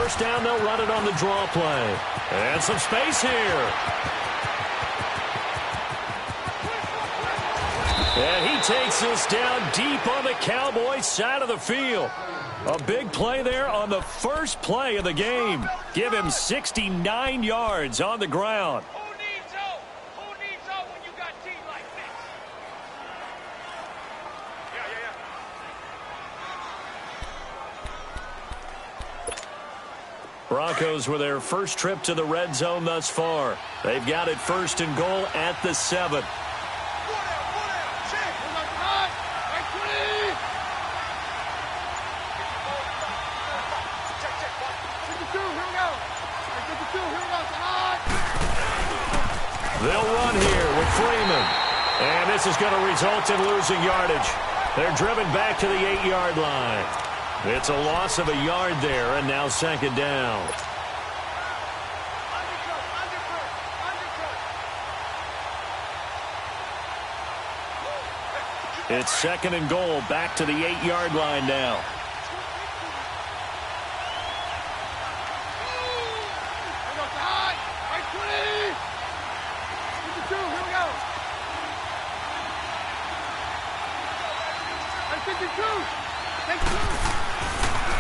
first down, they'll run it on the draw play. And some space here. And he takes this down deep on the Cowboys side of the field. A big play there on the first play of the game. Give him 69 yards on the ground. Who needs hope? Who needs hope when you got T like this? Broncos with their first trip to the red zone thus far. They've got it first and goal at the 7. They'll run here with Freeman. And this is going to result in losing yardage. They're driven back to the 8-yard line. It's a loss of a yard there, and now second down. It's second and goal back to the 8-yard line now.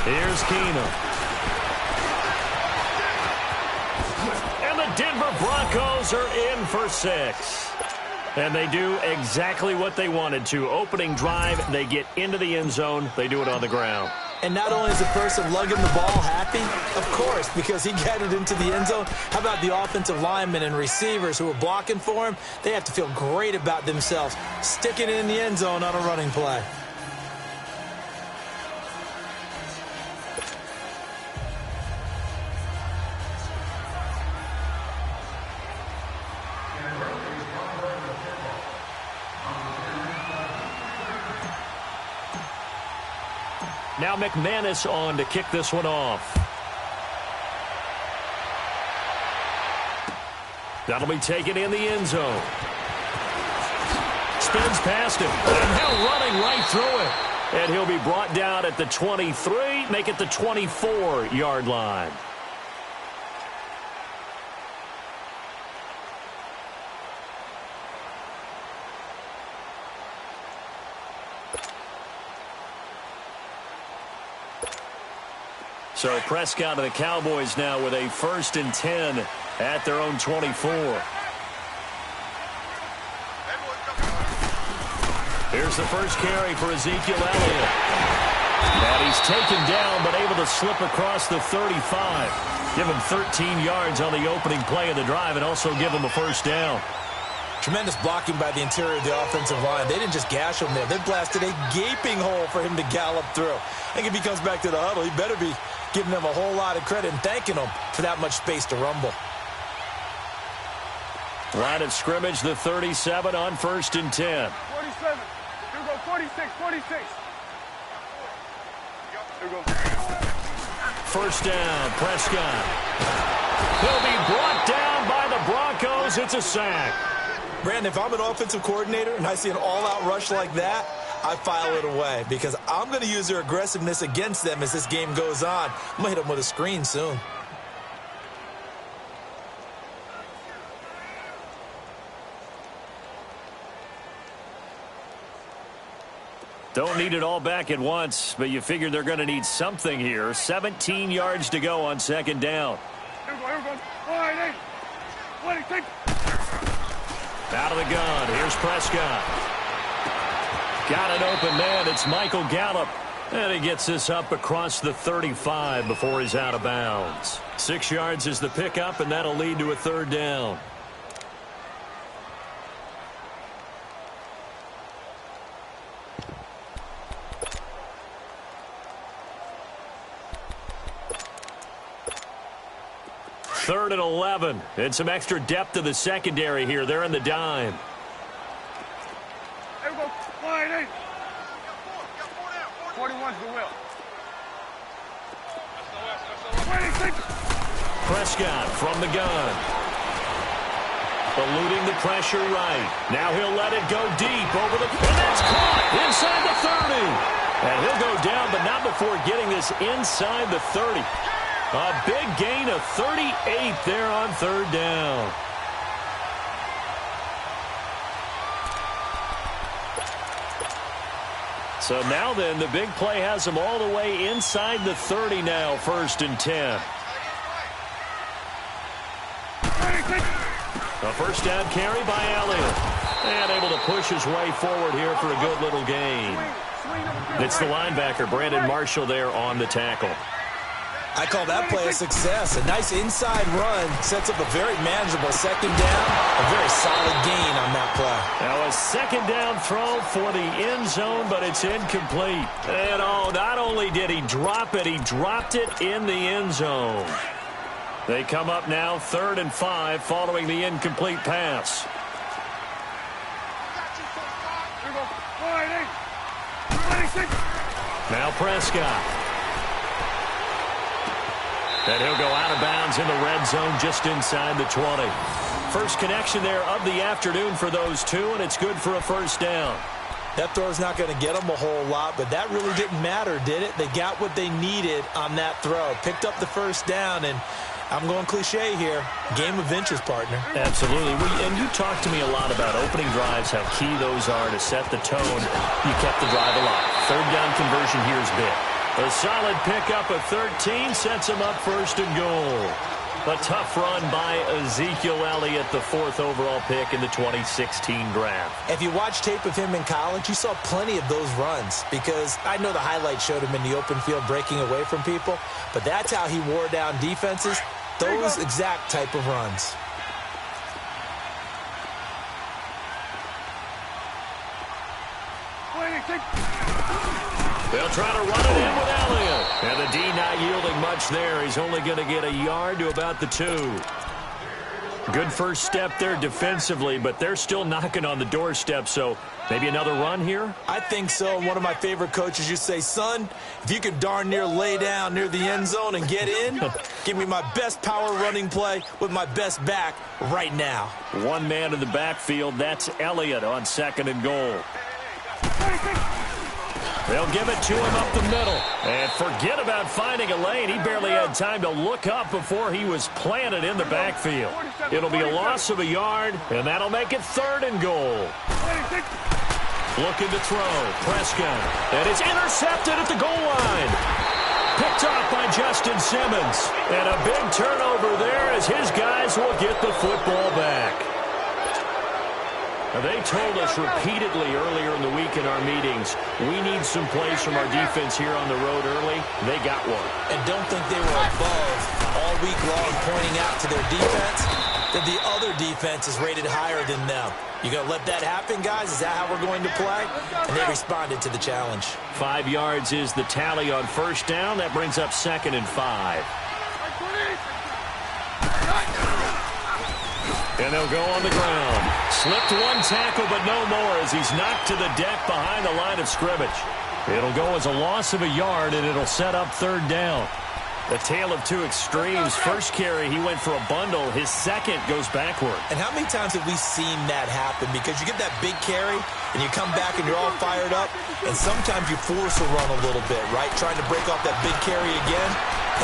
Here's Keenum. And the Denver Broncos are in for 6. And they do exactly what they wanted to. Opening drive, they get into the end zone. They do it on the ground. And not only is the person lugging the ball happy, of course, because he got it into the end zone. How about the offensive linemen and receivers who are blocking for him? They have to feel great about themselves, sticking it in the end zone on a running play. Now McManus on to kick this one off. That'll be taken in the end zone. Spins past him. And now running right through it. And he'll be brought down at the 23, make it the 24-yard line. So Prescott and the Cowboys now with a 1st and 10 at their own 24. Here's the first carry for Ezekiel Elliott. And he's taken down but able to slip across the 35. Give him 13 yards on the opening play of the drive and also give him a first down. Tremendous blocking by the interior of the offensive line. They didn't just gash him there. They blasted a gaping hole for him to gallop through. I think if he comes back to the huddle, he better be giving them a whole lot of credit and thanking them for that much space to rumble. Line of scrimmage, the 37 on 1st and 10. 47. Here we go, 46, 46. Here we go. First down, Prescott. He'll be brought down by the Broncos. It's a sack. Brandon, if I'm an offensive coordinator and I see an all-out rush like that, I file it away because I'm going to use their aggressiveness against them as this game goes on. I'm going to hit them with a screen soon. Don't need it all back at once, but you figure they're going to need something here. 17 yards to go on second down. Here we go, here we go. All right, hey. Out of the gun, here's Prescott. Got an open man, it's Michael Gallup. And he gets this up across the 35 before he's out of bounds. 6 yards is the pickup, and that'll lead to a third down. Third and 11. And some extra depth to the secondary here. They're in the dime. There we go. Wide eight. 41's the will. 26. Prescott from the gun. Eluding the pressure right. Now he'll let it go deep over the... And that's caught inside the 30. And he'll go down, but not before getting this inside the 30. A big gain of 38 there on third down. So now then, the big play has them all the way inside the 30 now, 1st and 10. A first down carry by Elliott. And able to push his way forward here for a good little gain. It's the linebacker, Brandon Marshall, there on the tackle. I call that play a success. A nice inside run sets up a very manageable second down. A very solid gain on that play. Now a second down throw for the end zone, but it's incomplete. And oh, not only did he drop it, he dropped it in the end zone. They come up now 3rd and 5 following the incomplete pass. Now Prescott. And he'll go out of bounds in the red zone just inside the 20. First connection there of the afternoon for those two, and it's good for a first down. That throw's not going to get them a whole lot, but that really didn't matter, did it? They got what they needed on that throw. Picked up the first down, and I'm going cliche here. Game of inches, partner. Absolutely. And you talked to me a lot about opening drives, how key those are to set the tone. You kept the drive alive. Third down conversion here is big. A solid pickup of 13 sets him up 1st and goal. A tough run by Ezekiel Elliott, the 4th overall pick in the 2016 draft. If you watch tape of him in college, you saw plenty of those runs because I know the highlights showed him in the open field breaking away from people, but that's how he wore down defenses, those exact type of runs. They'll try to run it in with Elliott. And the D not yielding much there. He's only going to get a yard to about the 2. Good first step there defensively, but they're still knocking on the doorstep, so maybe another run here? I think so. One of my favorite coaches used to say, son, if you can darn near lay down near the end zone and get in, give me my best power running play with my best back right now. One man in the backfield, that's Elliott on 2nd and goal. They'll give it to him up the middle. And forget about finding a lane. He barely had time to look up before he was planted in the backfield. It'll be a loss of a yard, and that'll make it 3rd and goal. Looking to throw. Prescott. And it's intercepted at the goal line. Picked off by Justin Simmons. And a big turnover there as his guys will get the football back. They told us repeatedly earlier in the week in our meetings, we need some plays from our defense here on the road early. They got one. And don't think they were above all week long pointing out to their defense that the other defense is rated higher than them. You going to let that happen, guys? Is that how we're going to play? And they responded to the challenge. 5 yards is the tally on first down. That brings up 2nd and 5. And they'll go on the ground. Slipped one tackle, but no more as he's knocked to the deck behind the line of scrimmage. It'll go as a loss of a yard, and it'll set up 3rd down. A tale of two extremes. First carry, he went for a bundle. His second goes backward. And how many times have we seen that happen? Because you get that big carry, and you come back, and you're all fired up, and sometimes you force a run a little bit, right? Trying to break off that big carry again,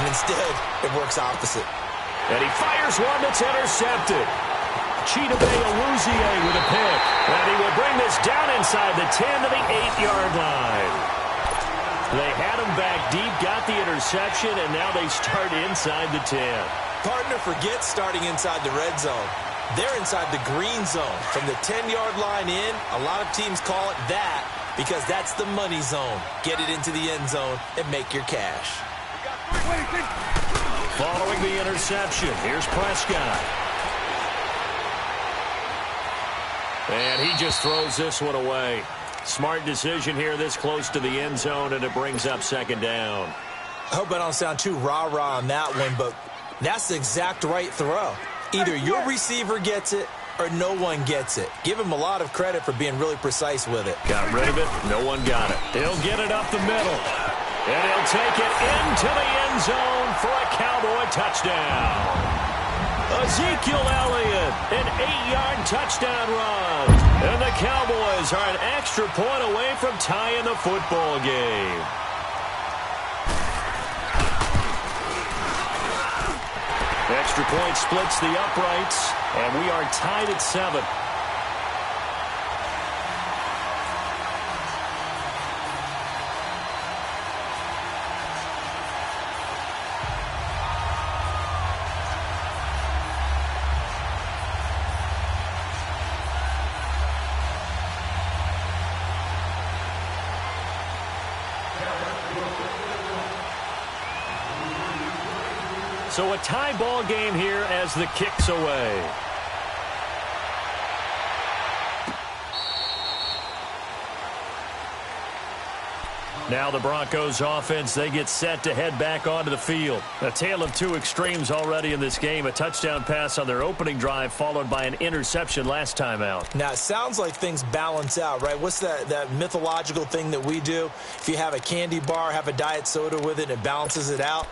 and instead it works opposite. And he fires one that's intercepted. Chidobe Awuzie with a pick. And he will bring this down inside the 10 to the 8-yard line. They had him back deep, got the interception, and now they start inside the 10. Partner, forget starting inside the red zone. They're inside the green zone. From the 10-yard line in, a lot of teams call it that because that's the money zone. Get it into the end zone and make your cash. Following the interception, here's Prescott. And he just throws this one away. Smart decision here this close to the end zone, and it brings up 2nd down. I hope I don't sound too rah-rah on that one, but that's the exact right throw. Either your receiver gets it or no one gets it. Give him a lot of credit for being really precise with it. Got rid of it. No one got it. He'll get it up the middle. And he'll take it into the end zone for a Cowboy touchdown. Ezekiel Elliott, an 8-yard touchdown run. And the Cowboys are an extra point away from tying the football game. Extra point splits the uprights, and we are tied at 7. So a tie ball game here as the kick's away. Now the Broncos offense, they get set to head back onto the field. A tale of two extremes already in this game. A touchdown pass on their opening drive followed by an interception last time out. Now, it sounds like things balance out, right? What's that mythological thing that we do? If you have a candy bar, have a diet soda with it, it balances it out.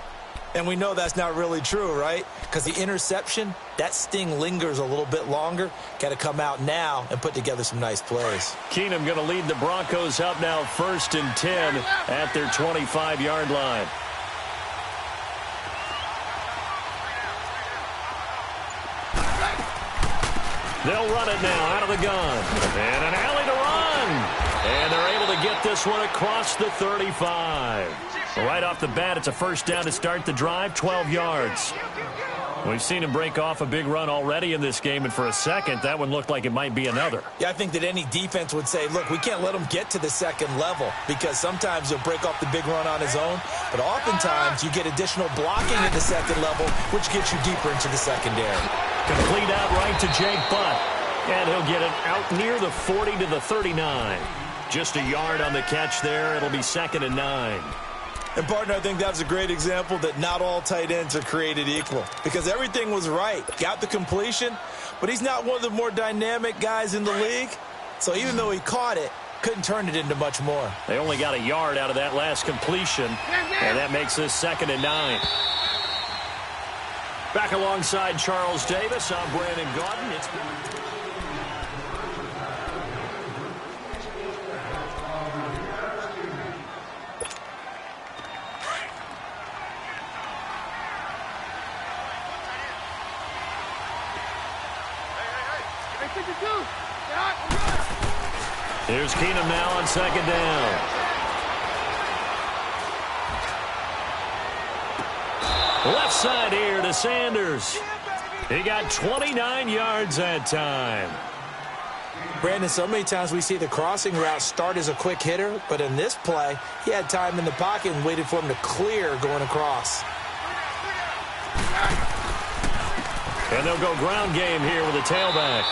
And we know that's not really true, right? Because the interception, that sting lingers a little bit longer. Got to come out now and put together some nice plays. Keenum going to lead the Broncos up now 1st and 10 at their 25-yard line. They'll run it now out of the gun. And an alley to run. And they're able to get this one across the 35. Right off the bat, it's a first down to start the drive, 12 yards. We've seen him break off a big run already in this game, and for a second, that one looked like it might be another. Yeah, I think that any defense would say, look, we can't let him get to the second level because sometimes he'll break off the big run on his own, but oftentimes you get additional blocking at the second level, which gets you deeper into the secondary. Complete out right to Jake Butt, and he'll get it out near the 40 to the 39. Just a yard on the catch there. It'll be 2nd and 9. And, partner, I think that's a great example that not all tight ends are created equal because everything was right. Got the completion, but he's not one of the more dynamic guys in the league. So even though he caught it, couldn't turn it into much more. They only got a yard out of that last completion, and that makes this 2nd and 9. Back alongside Charles Davis, I'm Brandon Gaudin. It's Here's Keenum now on 2nd down. Left side here to Sanders. He got 29 yards that time. Brandon, so many times we see the crossing route start as a quick hitter, but in this play, he had time in the pocket and waited for him to clear going across. And they'll go ground game here with a tailback.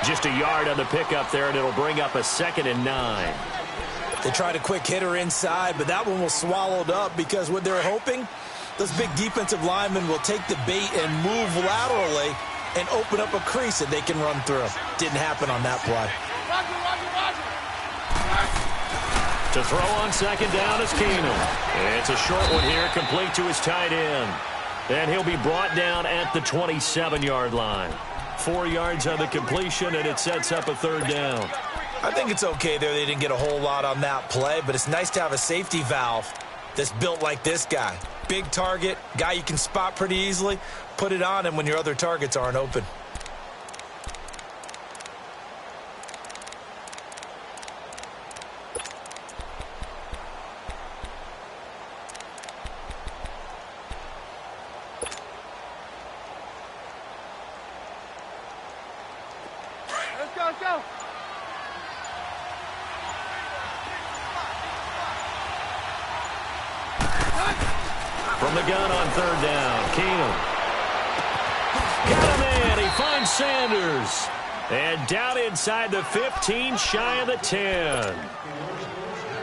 Just a yard on the pickup there, and it'll bring up a 2nd and 9. They tried a quick hitter inside, but that one was swallowed up because what they're hoping, those big defensive linemen will take the bait and move laterally and open up a crease that they can run through. Didn't happen on that play. To throw on 2nd down is Keenum. It's a short one here, complete to his tight end. And he'll be brought down at the 27-yard line. 4 yards on the completion, and it sets up a 3rd down. I think it's okay there. They didn't get a whole lot on that play, but it's nice to have a safety valve that's built like this guy. Big target, guy you can spot pretty easily. Put it on him when your other targets aren't open. Let's go. From the gun on 3rd down, Keenum. Got him in. He finds Sanders. And down inside the 15, shy of the 10.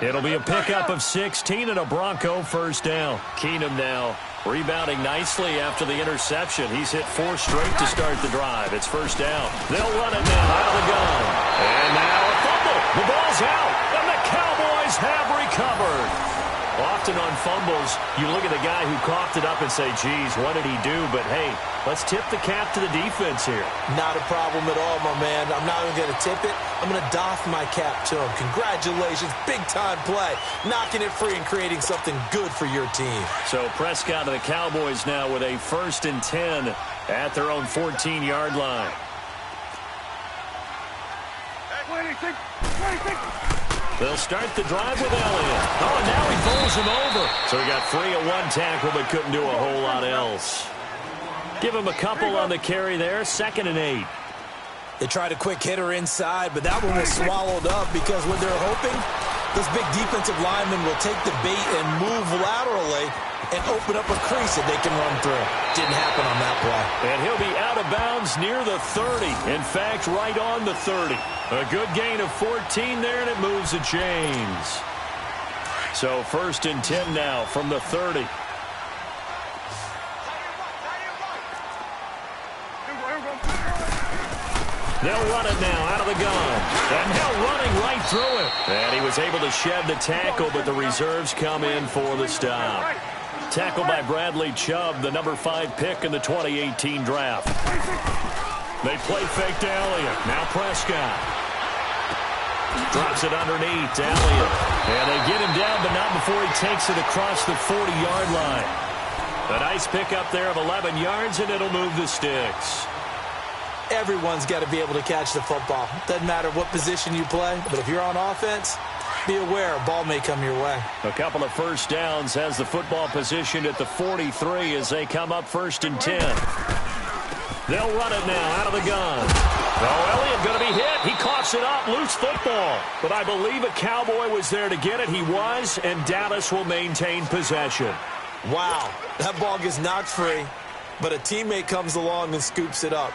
It'll be a pickup of 16 and a Bronco 1st down. Keenum now rebounding nicely after the interception. He's hit 4 straight to start the drive. It's 1st down. They'll run it now out of the gun. And now a fumble. The ball's out, and the Cowboys have recovered. Often on fumbles, you look at the guy who coughed it up and say, geez, what did he do? But, hey, let's tip the cap to the defense here. Not a problem at all, my man. I'm not even going to tip it. I'm going to doff my cap to him. Congratulations. Big-time play. Knocking it free and creating something good for your team. So Prescott and the Cowboys now with a 1st and 10 at their own 14-yard line. 26. They'll start the drive with Elliott. Oh, and now he bowls him over. So he got free at one tackle but couldn't do a whole lot else. Give him a couple on the carry there. 2nd and 8. They tried a quick hitter inside, but that one was swallowed up because what they're hoping, this big defensive lineman will take the bait and move laterally and open up a crease that they can run through. Didn't happen on that play. And he'll be out of bounds near the 30. In fact, right on the 30. A good gain of 14 there, and it moves the chains. So 1st and 10 now from the 30. They'll run it now out of the gun. And now running right through it. And he was able to shed the tackle, but the reserves come in for the stop. Tackled by Bradley Chubb, the number 5 pick in the 2018 draft. They play fake to Elliott. Now Prescott. Drops it underneath to Elliott. And they get him down, but not before he takes it across the 40-yard line. A nice pickup there of 11 yards, and it'll move the sticks. Everyone's got to be able to catch the football. Doesn't matter what position you play, but if you're on offense, be aware a ball may come your way. A couple of first downs has the football positioned at the 43 as they come up 1st and 10. They'll run it now out of the gun. Oh, Elliott going to be hit. He coughs it up. Loose football. But I believe a Cowboy was there to get it. He was, and Dallas will maintain possession. Wow, that ball gets knocked free, but a teammate comes along and scoops it up.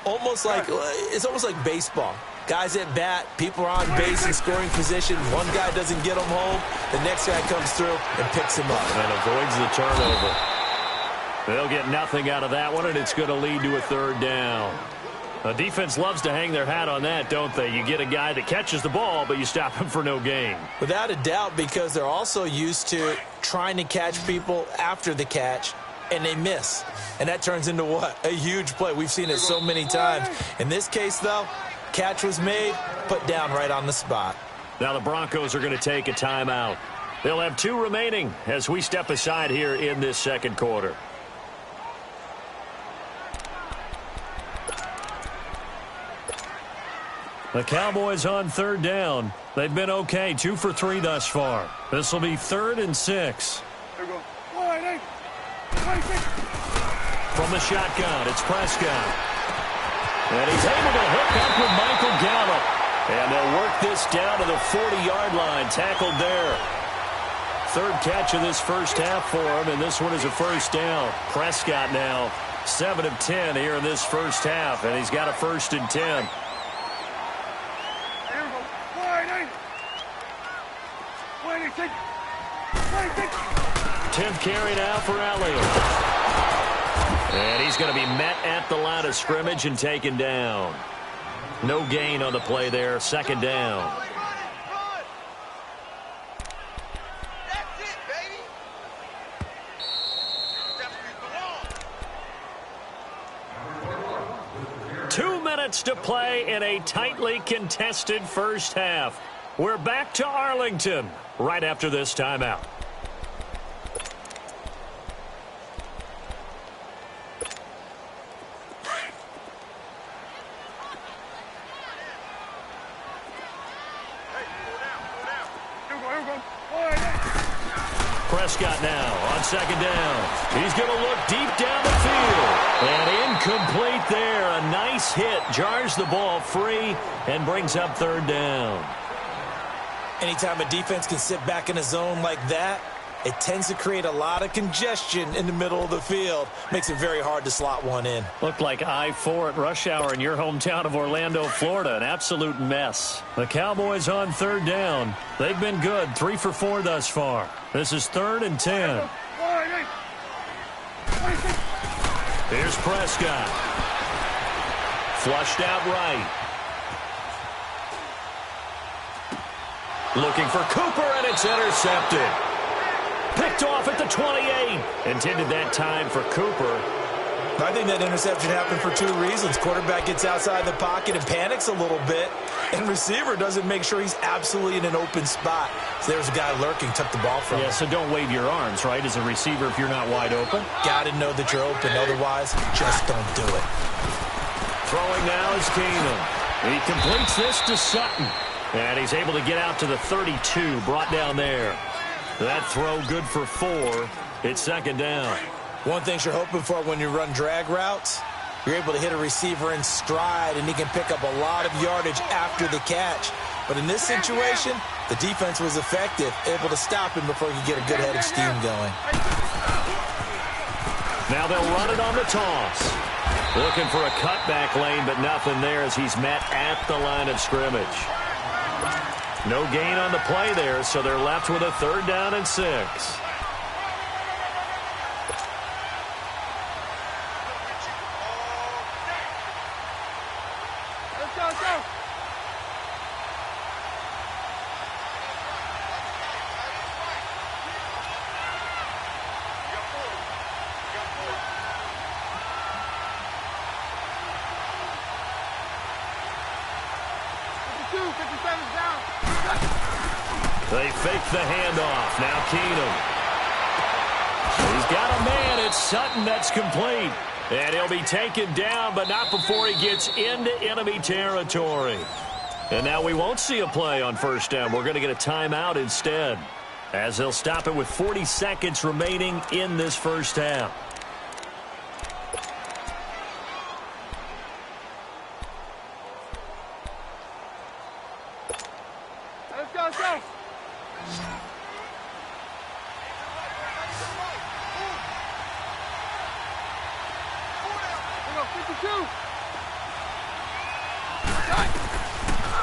It's almost like baseball. Guys at bat, people are on base in scoring position. One guy doesn't get him home. The next guy comes through and picks him up. And avoids the turnover. They'll get nothing out of that one, and it's going to lead to a 3rd down. The defense loves to hang their hat on that, don't they? You get a guy that catches the ball, but you stop him for no gain. Without a doubt, because they're also used to trying to catch people after the catch, and they miss. And that turns into what? A huge play. We've seen it so many times. In this case, though, catch was made, put down right on the spot. Now the Broncos are going to take a timeout. They'll have 2 remaining as we step aside here in this 2nd quarter. The Cowboys on 3rd down. They've been okay, 2 for 3 thus far. This will be 3rd and 6. From the shotgun, it's Prescott. And he's able to hook up with Michael Gallup. And they'll work this down to the 40-yard line, tackled there. 3rd catch of this first half for him, and this one is a 1st down. Prescott now 7 of 10 here in this first half, and he's got a 1st and 10. 10th carry now for Elliott. And he's going to be met at the line of scrimmage and taken down. No gain on the play there. 2nd down. That's it, baby. 2 minutes to play in a tightly contested first half. We're back to Arlington right after this timeout. Prescott now on 2nd down. He's going to look deep down the field. And incomplete there. A nice hit. Jars the ball free and brings up 3rd down. Anytime a defense can sit back in a zone like that, it tends to create a lot of congestion in the middle of the field. Makes it very hard to slot one in. Looked like I-4 at rush hour in your hometown of Orlando, Florida. An absolute mess. The Cowboys on 3rd down. They've been good. 3 for 4 thus far. This is 3rd and 10. Here's Prescott. Flushed out right. Looking for Cooper, and it's intercepted. picked off at the 28. Intended that time for Cooper. I think that interception happened for two reasons. Quarterback gets outside the pocket and panics a little bit, and receiver doesn't make sure he's absolutely in an open spot. So there's a guy lurking, took the ball from him. Yeah, so don't wave your arms, right, as a receiver if you're not wide open. Got to know that you're open. Otherwise, just don't do it. Throwing now is Keenum. He completes this to Sutton. And he's able to get out to the 32, brought down there. That throw good for 4. It's second down. One thing you're hoping for when you run drag routes, you're able to hit a receiver in stride, and he can pick up a lot of yardage after the catch. But in this situation, the defense was effective, able to stop him before he could get a good head of steam going. Now they'll run it on the toss. Looking for a cutback lane, but nothing there as he's met at the line of scrimmage. No gain on the play there, so they're left with a 3rd down and 6. They fake the handoff. Now Keenum. He's got a man. It's Sutton that's complete. And he'll be taken down, but not before he gets into enemy territory. And now we won't see a play on 1st down. We're going to get a timeout instead, as they'll stop it with 40 seconds remaining in this 1st half. Let's go.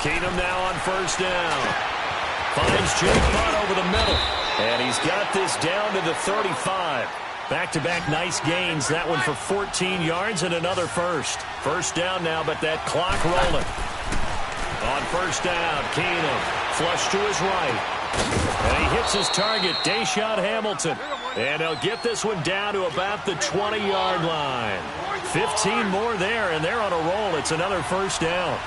Keenum now on 1st down. Finds Jake Butt over the middle. And he's got this down to the 35. Back-to-back nice gains. That one for 14 yards and another first. 1st down now, but that clock rolling. On 1st down, Keenum flush to his right. And he hits his target, Deshaun Hamilton. And he'll get this one down to about the 20-yard line. 15 more there, and they're on a roll. It's another 1st down.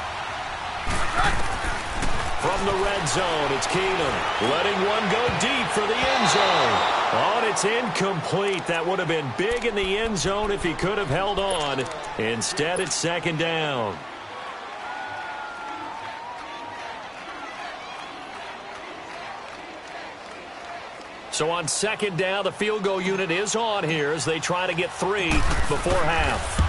From the red zone, it's Keenum letting one go deep for the end zone. Oh, and it's incomplete. That would have been big in the end zone if he could have held on. Instead, it's 2nd down. So on 2nd down, the field goal unit is on here as they try to get 3 before half.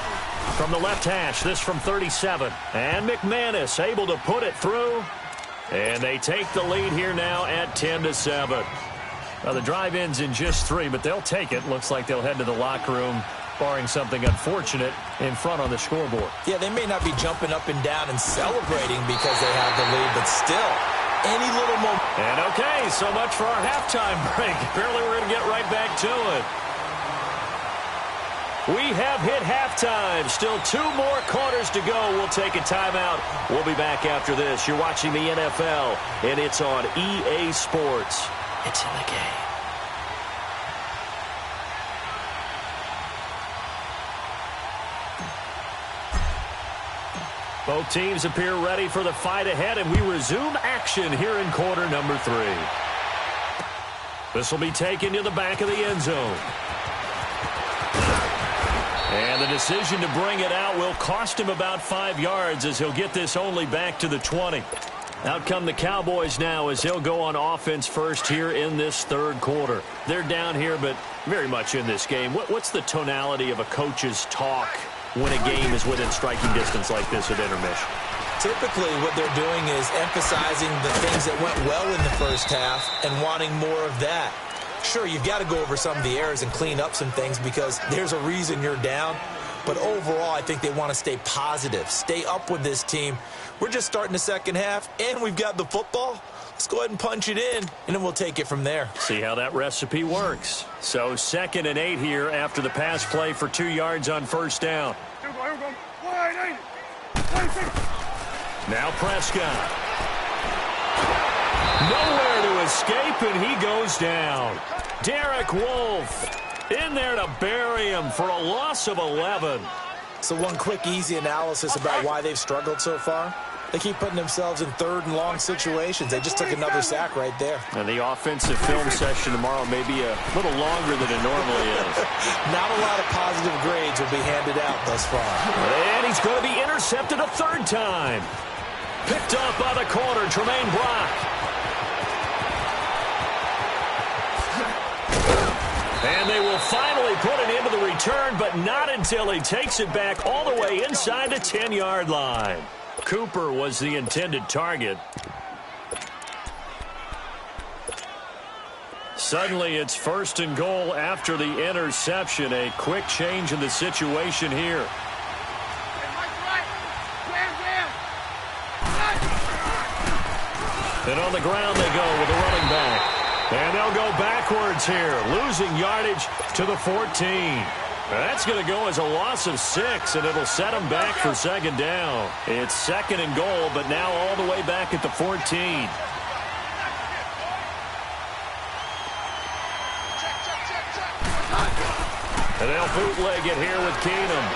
From the left hash, this from 37. And McManus able to put it through. And they take the lead here now at 10-7. Well, the drive ends in just 3, but they'll take it. Looks like they'll head to the locker room, barring something unfortunate, in front on the scoreboard. Yeah, they may not be jumping up and down and celebrating because they have the lead, but still, any little moment. And okay, so much for our halftime break. Apparently we're going to get right back to it. We have hit halftime. Still 2 more quarters to go. We'll take a timeout. We'll be back after this. You're watching the NFL, and it's on EA Sports. It's in the game. Both teams appear ready for the fight ahead, and we resume action here in quarter number 3. This will be taken to the back of the end zone. And the decision to bring it out will cost him about 5 yards as he'll get this only back to the 20. Out come the Cowboys now as they'll go on offense first here in this 3rd quarter. They're down here, but very much in this game. What's the tonality of a coach's talk when a game is within striking distance like this at intermission? Typically, what they're doing is emphasizing the things that went well in the 1st half and wanting more of that. Sure, you've got to go over some of the errors and clean up some things because there's a reason you're down. But overall, I think they want to stay positive, stay up with this team. We're just starting the 2nd half, and we've got the football. Let's go ahead and punch it in, and then we'll take it from there. See how that recipe works. So 2nd and 8 here after the pass play for 2 yards on 1st down. Now Prescott. Nowhere to escape, and he goes down. Derek Wolfe in there to bury him for a loss of 11. So one quick, easy analysis about why they've struggled so far. They keep putting themselves in third and long situations. They just took another sack right there. And the offensive film session tomorrow may be a little longer than it normally is. Not a lot of positive grades will be handed out thus far. And he's going to be intercepted a third time. Picked off by the corner, Tremaine Brock. And they will finally put an end to the return, but not until he takes it back all the way inside the 10-yard line. Cooper was the intended target. Suddenly it's first and goal after the interception. A quick change in the situation here. And on the ground they go with a running back. And they'll go backwards here, losing yardage to the 14. That's going to go as a loss of 6, and it'll set them back for second down. It's second and goal, but now all the way back at the 14. And they'll bootleg it here with Keenum.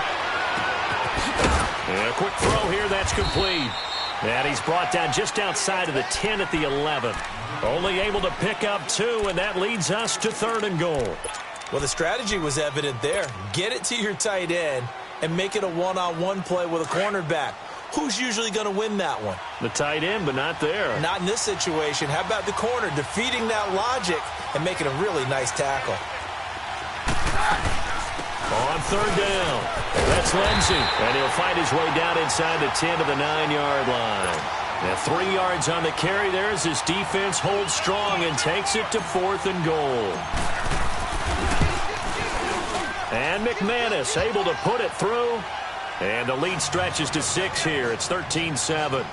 And a quick throw here, that's complete. And he's brought down just outside of the 10 at the 11. Only able to pick up 2, and that leads us to third and goal. Well, the strategy was evident there. Get it to your tight end and make it a one-on-one play with a cornerback. Who's usually going to win that one? The tight end, but not there. Not in this situation. How about the corner defeating that logic and making a really nice tackle? On third down, that's Lindsey, and he'll fight his way down inside the 10 to the 9-yard line. Now 3 yards on the carry there as his defense holds strong and takes it to fourth and goal. And McManus able to put it through, and the lead stretches to 6 here. It's 13-7.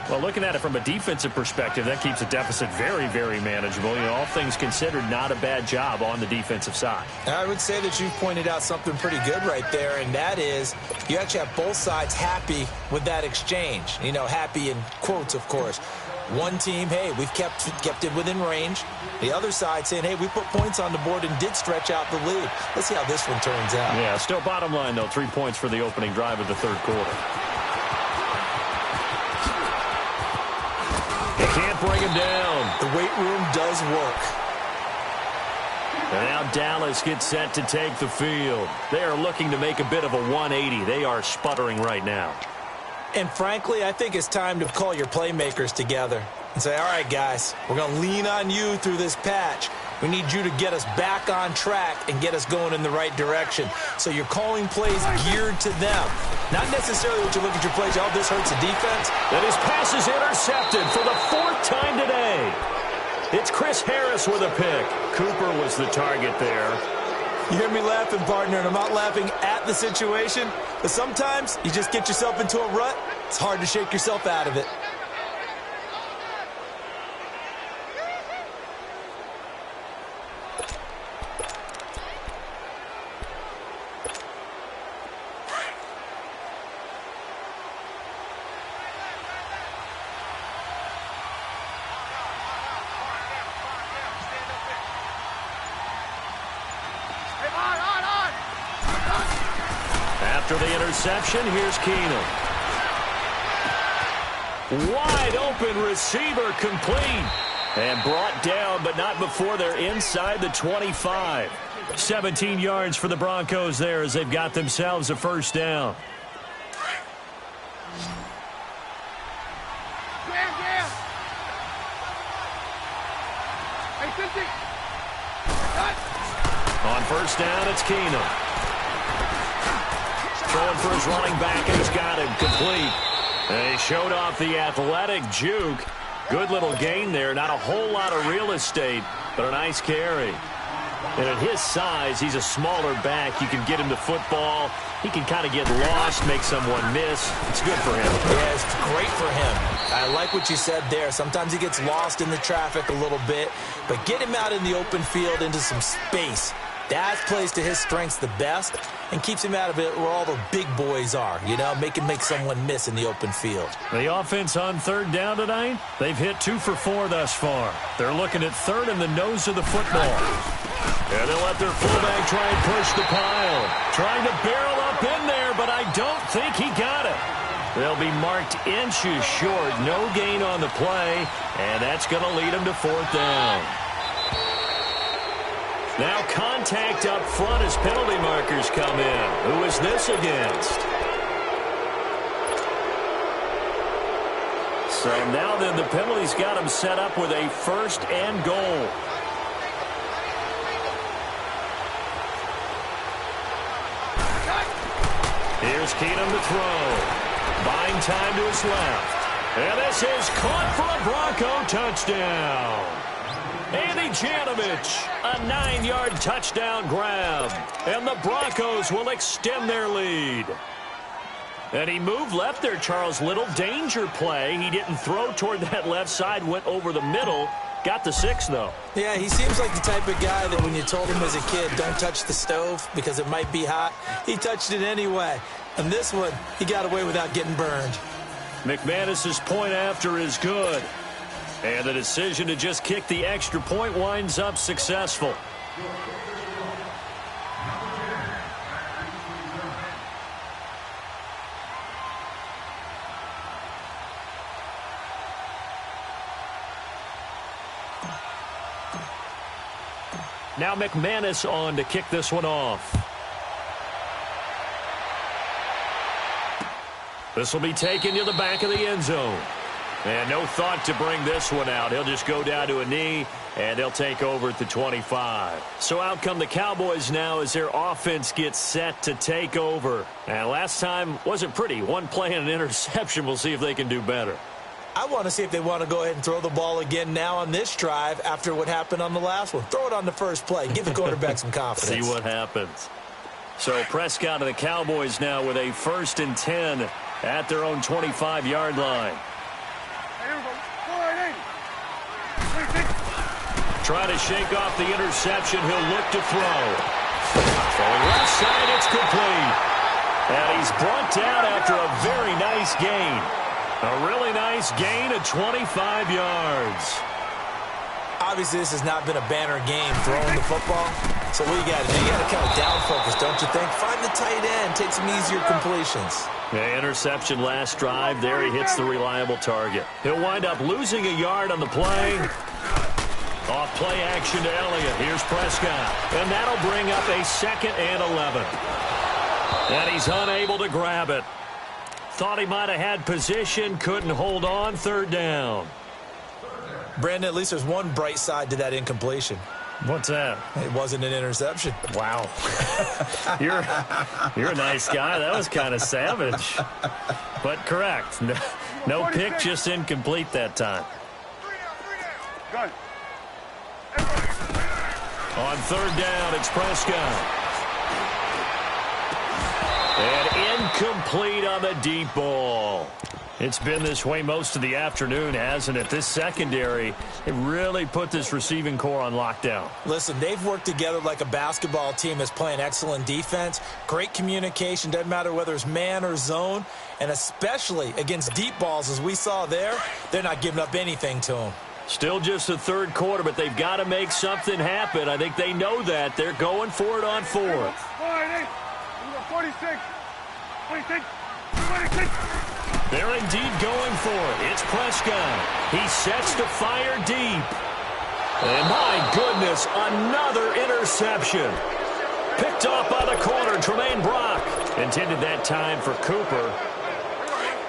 Well, looking at it from a defensive perspective, that keeps the deficit very, very manageable. You know, all things considered, not a bad job on the defensive side. I would say that you've pointed out something pretty good right there, and that is you actually have both sides happy with that exchange. You know, happy in quotes, of course. One team, hey, we've kept it within range. The other side saying, hey, we put points on the board and did stretch out the lead. Let's see how this one turns out. Yeah, still bottom line, though, 3 points for the opening drive of the third quarter. Can't bring him down. The weight room does work. And now Dallas gets set to take the field. They are looking to make a bit of a 180. They are sputtering right now. And frankly, I think it's time to call your playmakers together and say, all right, guys, we're going to lean on you through this patch. We need you to get us back on track and get us going in the right direction. So you're calling plays geared to them. Not necessarily what you look at your plays, oh, this hurts the defense. And his pass is intercepted for the 4th time today. It's Chris Harris with a pick. Cooper was the target there. You hear me laughing, partner, and I'm not laughing at the situation. But sometimes you just get yourself into a rut. It's hard to shake yourself out of it. After the interception, here's Keenum. Wide open receiver complete. And brought down, but not before they're inside the 25. 17 yards for the Broncos there as they've got themselves a first down. On first down, it's Keenum. Throwing for his running back, and he's got him complete. And he showed off the athletic juke. Good little gain there. Not a whole lot of real estate, but a nice carry. And at his size, he's a smaller back. You can get him to football. He can kind of get lost, make someone miss. It's good for him. Yeah, it's great for him. I like what you said there. Sometimes he gets lost in the traffic a little bit, but get him out in the open field into some space. Daz plays to his strengths the best and keeps him out of it where all the big boys are, you know, make someone miss in the open field. The offense on third down tonight, they've hit 2 for 4 thus far. They're looking at third in the nose of the football. And they'll let their fullback try and push the pile. Trying to barrel up in there, but I don't think he got it. They'll be marked inches short. No gain on the play, and that's going to lead them to fourth down. Now contact up front as penalty markers come in. Who is this against? So now then the penalty's got him set up with a first and goal. Here's Keenum to throw. Buying time to his left. And this is caught for a Bronco touchdown. Andy Janovich, a 9-yard touchdown grab. And the Broncos will extend their lead. And he moved left there, Charles. Little danger play. He didn't throw toward that left side, went over the middle. Got the 6, though. Yeah, he seems like the type of guy that when you told him as a kid, don't touch the stove because it might be hot, he touched it anyway. And this one, he got away without getting burned. McManus's point after is good. And the decision to just kick the extra point winds up successful. Now McManus on to kick this one off. This will be taken to the back of the end zone. And no thought to bring this one out. He'll just go down to a knee, and they'll take over at the 25. So out come the Cowboys now as their offense gets set to take over. And last time wasn't pretty. One play and an interception. We'll see if they can do better. I want to see if they want to go ahead and throw the ball again now on this drive after what happened on the last one. Throw it on the first play. Give the quarterback some confidence. See what happens. So Prescott and the Cowboys now with a 1st and 10 at their own 25-yard line. Trying to shake off the interception. He'll look to throw. Throwing left side, it's complete. And he's brought down after a very nice gain. A really nice gain of 25 yards. Obviously, this has not been a banner game throwing the football. So what you got to do? You got to kind of down focus, don't you think? Find the tight end. Take some easier completions. Yeah, interception last drive. There he hits the reliable target. He'll wind up losing a yard on the play. Off play action to Elliott. Here's Prescott. And that'll bring up a 2nd and 11. And he's unable to grab it. Thought he might have had position. Couldn't hold on. 3rd down. Brandon, at least there's one bright side to that incompletion. What's that? It wasn't an interception. Wow. You're a nice guy. That was kind of savage. But correct. No pick, just incomplete that time. On 3rd down, it's Prescott. And incomplete on the deep ball. It's been this way most of the afternoon, hasn't it? This secondary, it really put this receiving core on lockdown. Listen, they've worked together like a basketball team that's playing excellent defense. Great communication, doesn't matter whether it's man or zone. And especially against deep balls, as we saw there, they're not giving up anything to them. Still just the 3rd quarter, but they've got to make something happen. I think they know that. They're going for it on 4th. 46, 26, 26. They're indeed going for it. It's Prescott. He sets to fire deep. And my goodness, another interception. Picked off by the corner, Tremaine Brock. Intended that time for Cooper.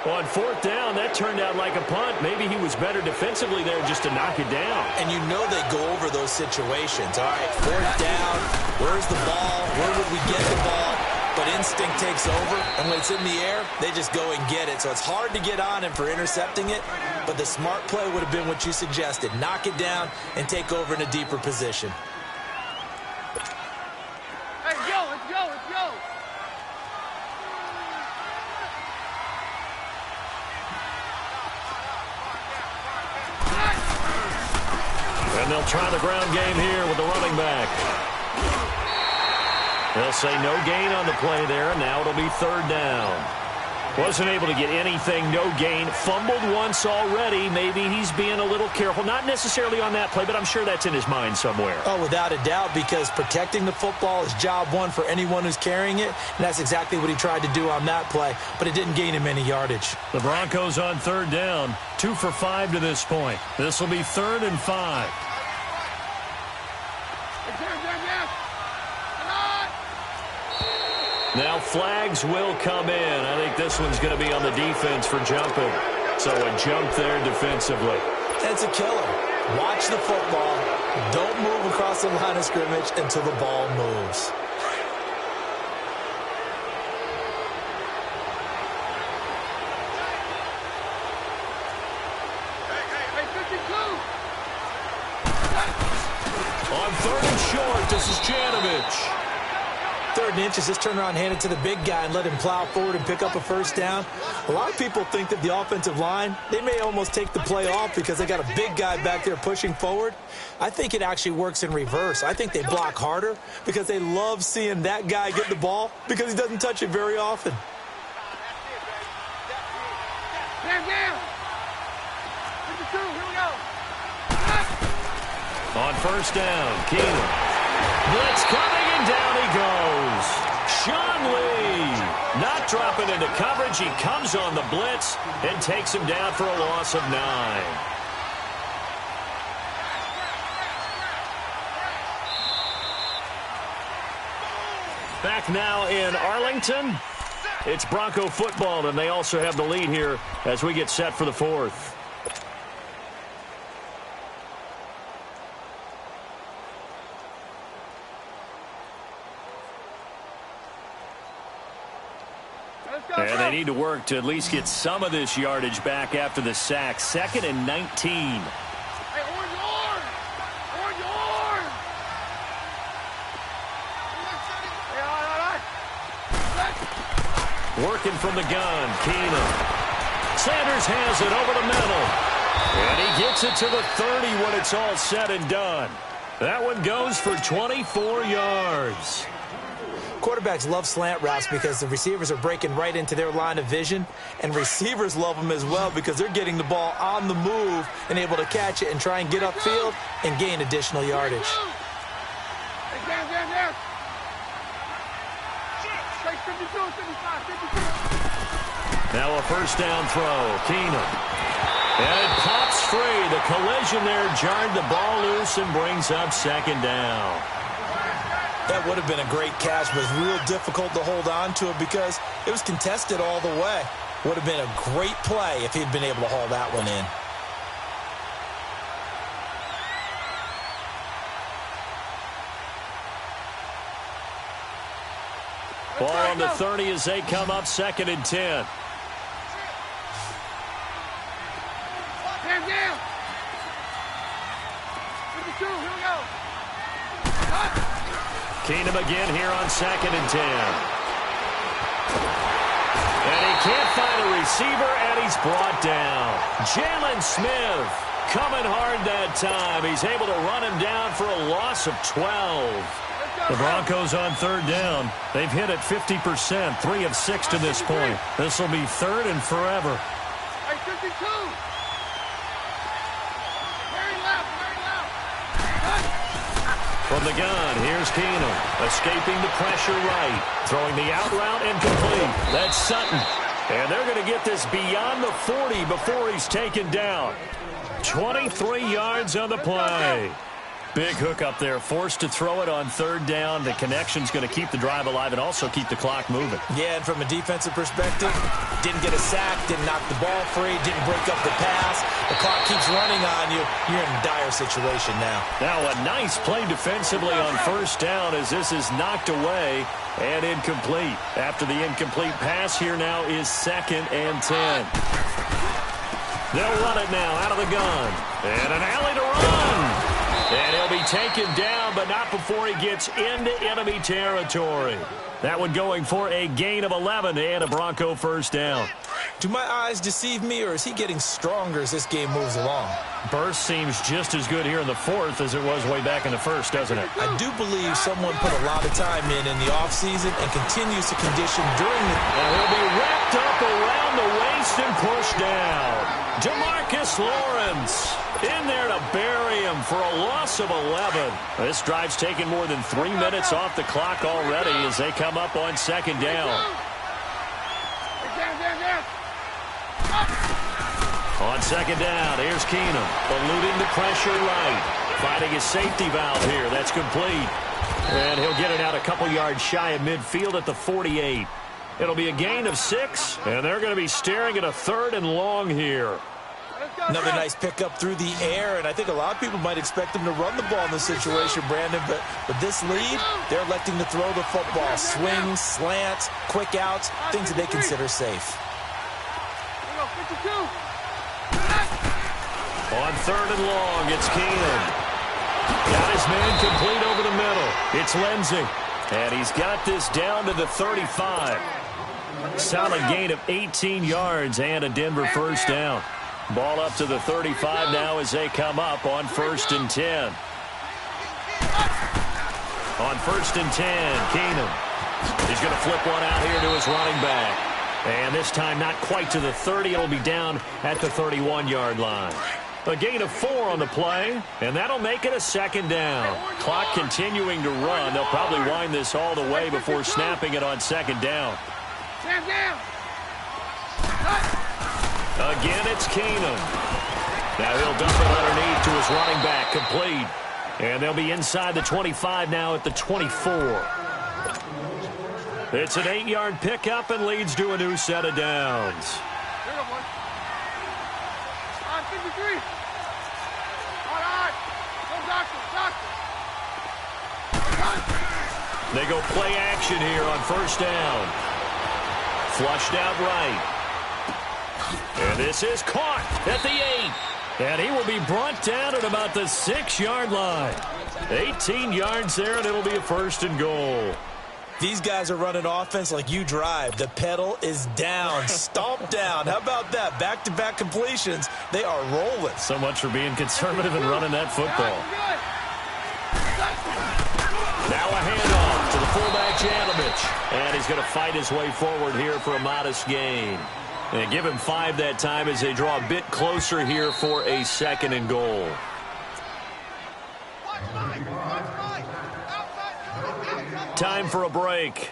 On 4th down, that turned out like a punt. Maybe he was better defensively there just to knock it down. And you know they go over those situations. All right, 4th down, where's the ball? Where would we get the ball? But instinct takes over, and when it's in the air, they just go and get it. So it's hard to get on him for intercepting it, but the smart play would have been what you suggested. Knock it down and take over in a deeper position. Hey, yo, let's go, let's go. And they'll try the ground game here with the running back. They'll say no gain on the play there, and now it'll be third down. Wasn't able to get anything, no gain. Fumbled once already. Maybe he's being a little careful. Not necessarily on that play, but I'm sure that's in his mind somewhere. Oh, without a doubt, because protecting the football is job one for anyone who's carrying it, and that's exactly what he tried to do on that play, but it didn't gain him any yardage. The Broncos on third down, 2 for 5 to this point. This will be 3rd and 5. Now flags will come in. I think this one's going to be on the defense for jumping. So a jump there defensively. That's a killer. Watch the football. Don't move across the line of scrimmage until the ball moves. On 3rd and short, this is Janovich. 3rd and inches, just turn around, hand it to the big guy, and let him plow forward and pick up a first down. A lot of people think that the offensive line, they may almost take the play off because they got a big guy back there pushing forward. I think it actually works in reverse. I think they block harder because they love seeing that guy get the ball because he doesn't touch it very often. On first down, Keenum. Blitz coming, and down he goes. Sean Lee not dropping into coverage. He comes on the blitz and takes him down for a loss of 9. Back now in Arlington. It's Bronco football, and they also have the lead here as we get set for the 4th. And they need to work to at least get some of this yardage back after the sack. 2nd and 19. Hey, orange arm! Orange arm! Hey, all right. Working from the gun, Keenum. Sanders has it over the middle. And he gets it to the 30 when it's all said and done. That one goes for 24 yards. Quarterbacks love slant routes because the receivers are breaking right into their line of vision, and receivers love them as well because they're getting the ball on the move and able to catch it and try and get upfield and gain additional yardage. Now a first down throw, Keenum. And it pops free. The collision there jarred the ball loose and brings up 2nd down. That would have been a great catch, but it's real difficult to hold on to it because it was contested all the way. Would have been a great play if he'd been able to haul that one in. Ball on the 30 as they come up 2nd and 10. Hands down. 52, here we go. Keenum again here on 2nd and 10. And he can't find a receiver, and he's brought down. Jalen Smith coming hard that time. He's able to run him down for a loss of 12. The Broncos on 3rd down. They've hit it 50%, 3 of 6 to this point. This will be 3rd and forever. Hey, 52. Very loud, very loud. From the gun, here's Keenum, escaping the pressure right, throwing the out route incomplete. That's Sutton. And they're going to get this beyond the 40 before he's taken down. 23 yards on the play. Big hook up there, forced to throw it on 3rd down. The connection's going to keep the drive alive and also keep the clock moving. Yeah, and from a defensive perspective, didn't get a sack, didn't knock the ball free, didn't break up the pass. The clock keeps running on you. You're in a dire situation now. Now a nice play defensively on 1st down as this is knocked away and incomplete. After the incomplete pass, here now is 2nd and 10. They'll run it now out of the gun. And an alley to run. And he'll be taken down, but not before he gets into enemy territory. That one going for a gain of 11 and a Bronco first down. Do my eyes deceive me, or is he getting stronger as this game moves along? Burst seems just as good here in the fourth as it was way back in the first, doesn't it? I do believe someone put a lot of time in the offseason and continues to condition during the... And he'll be wrapped up around the waist and pushed down. DeMarcus Lawrence in there to bury him for a loss of 11. This drive's taken more than 3 minutes off the clock already as they come up on second down. On second down, here's Keenum, eluding the pressure right. Finding his safety valve here. That's complete. And he'll get it out a couple yards shy of midfield at the 48. It'll be a gain of 6, and they're going to be staring at a 3rd and long here. Another nice pickup through the air, and I think a lot of people might expect them to run the ball in this situation, Brandon, but with this lead, they're electing to throw the football. Swings, slants, quick outs, things that they consider safe. On 3rd and long, it's Keenum. Got his man complete over the middle. It's Lindsey, and he's got this down to the 35. Solid gain of 18 yards and a Denver first down. Ball up to the 35 now as they come up on 1st and 10. On 1st and 10, Keenum. He's going to flip one out here to his running back. And this time not quite to the 30. It'll be down at the 31-yard line. A gain of 4 on the play, and that'll make it a 2nd down. Clock continuing to run. They'll probably wind this all the way before snapping it on 2nd down. Again, it's Keenum. Now he'll dump it underneath to his running back, complete. And they'll be inside the 25 now at the 24. It's an 8-yard pickup and leads to a new set of downs. They go play action here on 1st down. Flushed out right. And this is caught at the 8. And he will be brought down at about the 6-yard line. 18 yards there, and it'll be a 1st and goal. These guys are running offense like you drive. The pedal is down, stomped down. How about that? Back-to-back completions. They are rolling. So much for being conservative and running that football. Now a handoff to the fullback, Janovich. And he's going to fight his way forward here for a modest gain. And give him 5 that time as they draw a bit closer here for a 2nd and goal. Time for a break.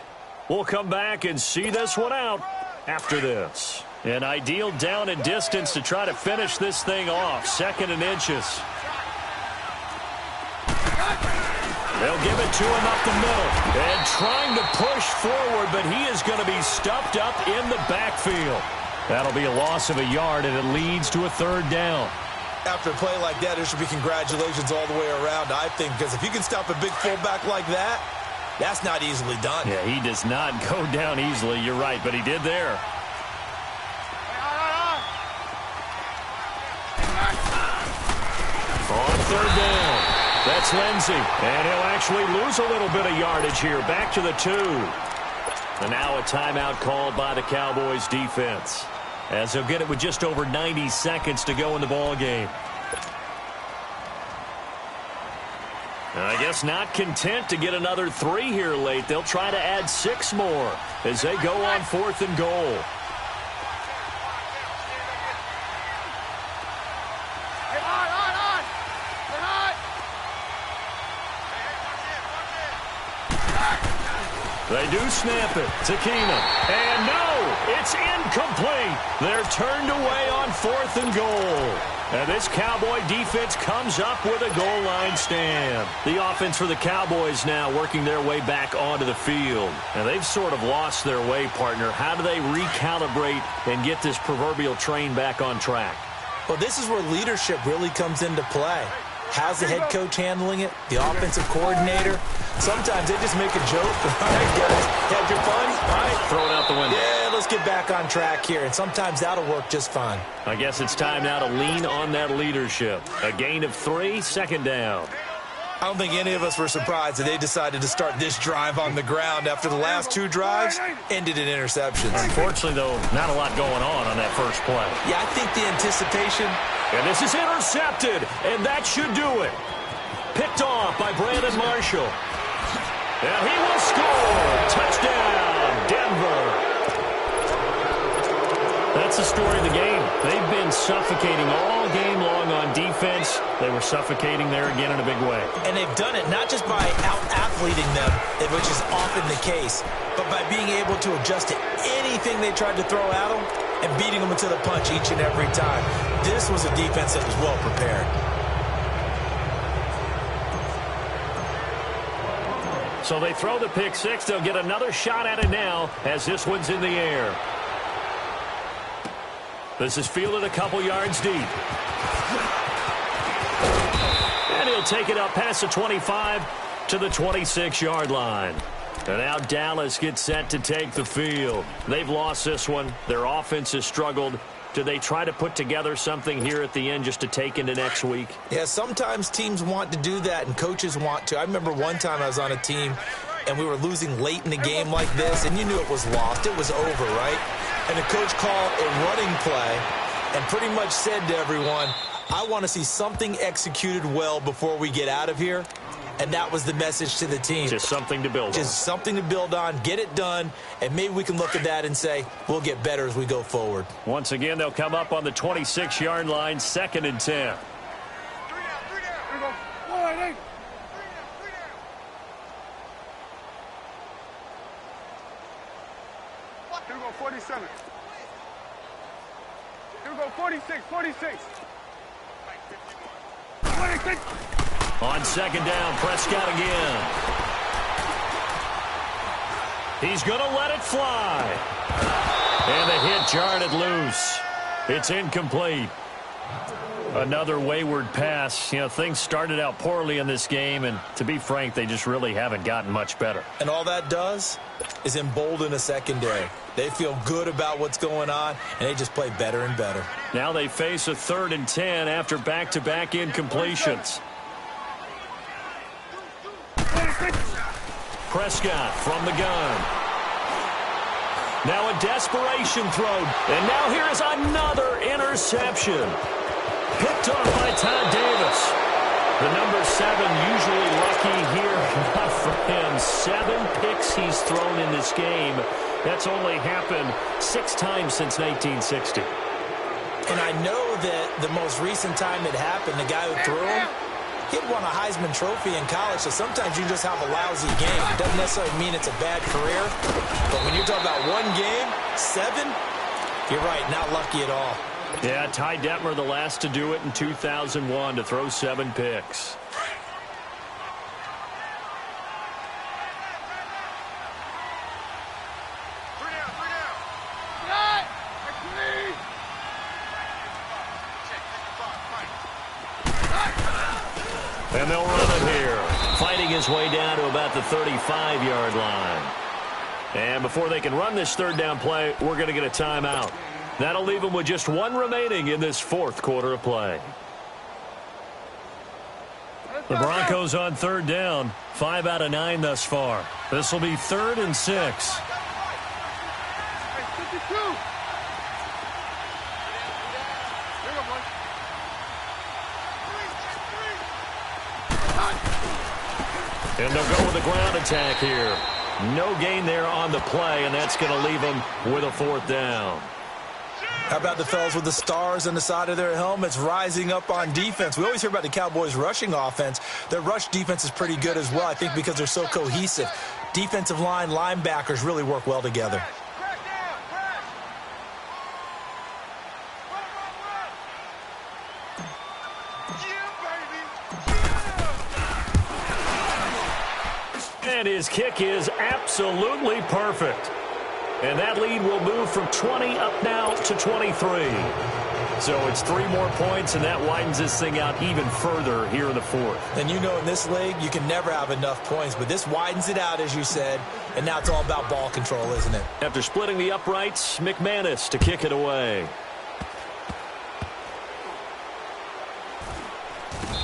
We'll come back and see this one out after this. An ideal down and distance to try to finish this thing off. 2nd and inches. They'll give it to him up the middle. And trying to push forward, but he is going to be stuffed up in the backfield. That'll be a loss of a yard, and it leads to a 3rd down. After a play like that, there should be congratulations all the way around, I think, because if you can stop a big fullback like that, that's not easily done. Yeah, he does not go down easily. You're right, but he did there. On 3rd down, that's Lindsey. And he'll actually lose a little bit of yardage here. Back to the 2. And now a timeout called by the Cowboys defense, as they'll get it with just over 90 seconds to go in the ball game. I guess not content to get another 3 here late. They'll try to add 6 more as they go on 4th and goal. They do snap it to Keenum. And no, it's incomplete. They're turned away on 4th and goal. And this Cowboy defense comes up with a goal line stand. The offense for the Cowboys now working their way back onto the field. And they've sort of lost their way, partner. How do they recalibrate and get this proverbial train back on track? Well, this is where leadership really comes into play. How's the head coach handling it? The offensive coordinator? Sometimes they just make a joke. All right, guys, had your fun? All right. Throw it out the window. Yeah, let's get back on track here, and sometimes that'll work just fine. I guess it's time now to lean on that leadership. A gain of 3, second down. I don't think any of us were surprised that they decided to start this drive on the ground after the last 2 drives ended in interceptions. Unfortunately, though, not a lot going on that first play. Yeah, I think the anticipation. And this is intercepted, and that should do it. Picked off by Brandon Marshall. And he will score. Touchdown, Denver. That's the story of the game. They've been suffocating all game long on defense. They were suffocating there again in a big way. And they've done it not just by out-athleting them, which is often the case, but by being able to adjust to anything they tried to throw at them and beating them to the punch each and every time. This was a defense that was well prepared. So they throw the pick six. They'll get another shot at it now as this one's in the air. This is fielded a couple yards deep. And he'll take it up past the 25 to the 26-yard line. And now Dallas gets set to take the field. They've lost this one. Their offense has struggled. Do they try to put together something here at the end just to take into next week? Yeah, sometimes teams want to do that and coaches want to. I remember one time I was on a team and we were losing late in the game like this, and you knew it was lost. It was over, right? And the coach called a running play and pretty much said to everyone, I want to see something executed well before we get out of here. And that was the message to the team. Just something to build on. Just something to build on, get it done, and maybe we can look at that and say, we'll get better as we go forward. Once again, they'll come up on the 26-yard line, 2nd and 10. 3 down. Here we go. 1, 8. 3 down. Here we go, 47. Here we go, 46, 46. 26. On 2nd down, Prescott again. He's going to let it fly. And the hit jarred it loose. It's incomplete. Another wayward pass. You know, things started out poorly in this game, and to be frank, they just really haven't gotten much better. And all that does is embolden a secondary. They feel good about what's going on, and they just play better and better. Now they face a 3rd and 10 after back-to-back incompletions. Prescott from the gun. Now a desperation throw. And now here is another interception. Picked off by Todd Davis. The number 7 usually lucky here. Not for him. 7 picks he's thrown in this game. That's only happened 6 times since 1960. And I know that the most recent time it happened, the guy who threw him, he had won a Heisman Trophy in college, so sometimes you just have a lousy game. It doesn't necessarily mean it's a bad career, but when you're talking about one game, 7, you're right, not lucky at all. Yeah, Ty Detmer, the last to do it in 2001, to throw 7 picks. And they'll run it here. Fighting his way down to about the 35-yard line. And before they can run this 3rd down play, we're going to get a timeout. That'll leave them with just 1 remaining in this 4th quarter of play. The Broncos on 3rd down. 5 out of 9 thus far. This will be 3rd and 6. And they'll go with a ground attack here. No gain there on the play, and that's going to leave them with a 4th down. How about the fellas with the stars on the side of their helmets rising up on defense? We always hear about the Cowboys' rushing offense. Their rush defense is pretty good as well, I think, because they're so cohesive. Defensive line, linebackers really work well together. And his kick is absolutely perfect. And that lead will move from 20 up now to 23. So it's 3 more points, and that widens this thing out even further here in the fourth. And you know in this league, you can never have enough points, but this widens it out, as you said, and now it's all about ball control, isn't it? After splitting the uprights, McManus to kick it away.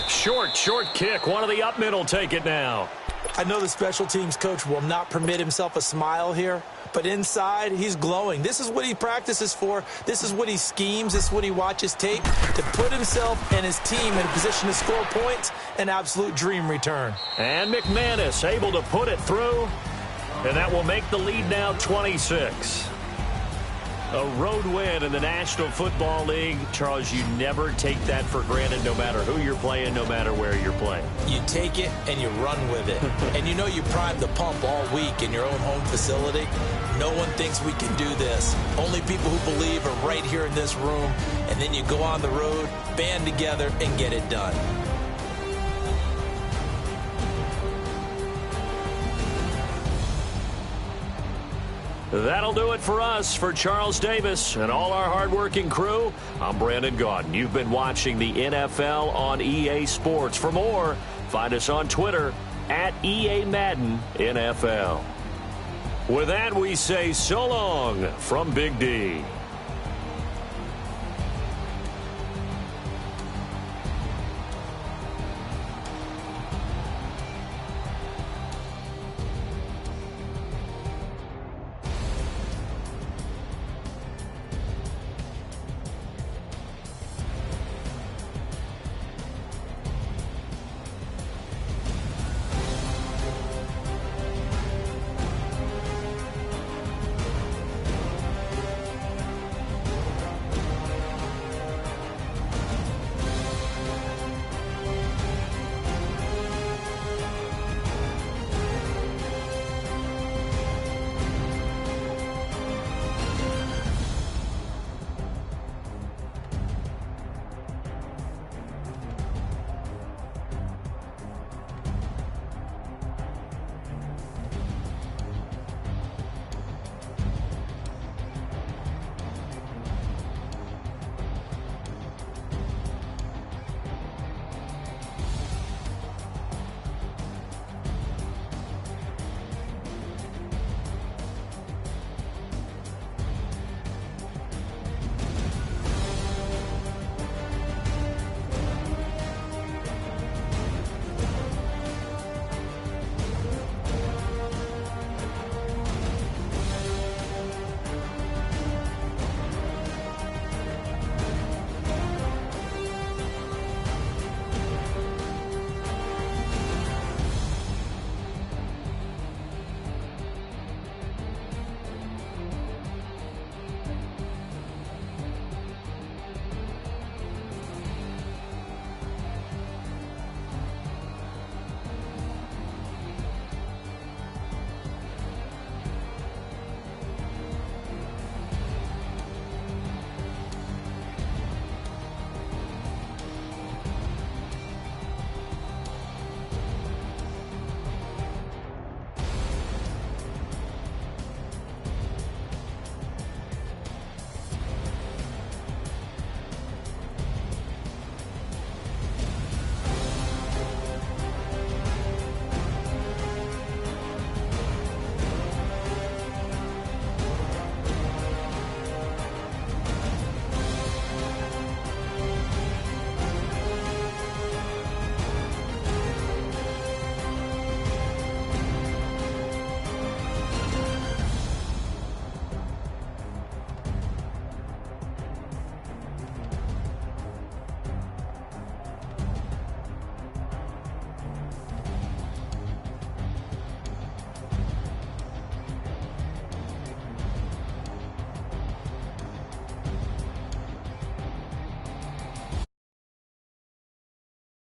Short kick. One of the up men will take it now. I know the special teams coach will not permit himself a smile here, but inside, he's glowing. This is what he practices for. This is what he schemes. This is what he watches tape to put himself and his team in a position to score points. An absolute dream return. And McManus able to put it through, and that will make the lead now 26. A road win in the National Football League. Charles, you never take that for granted no matter who you're playing, no matter where you're playing. You take it and you run with it. And you know you primed the pump all week in your own home facility. No one thinks we can do this. Only people who believe are right here in this room. And then you go on the road, band together, and get it done. That'll do it for us. For Charles Davis and all our hardworking crew, I'm Brandon Gaudin. You've been watching the NFL on EA Sports. For more, find us on Twitter at EA Madden NFL. With that, we say so long from Big D.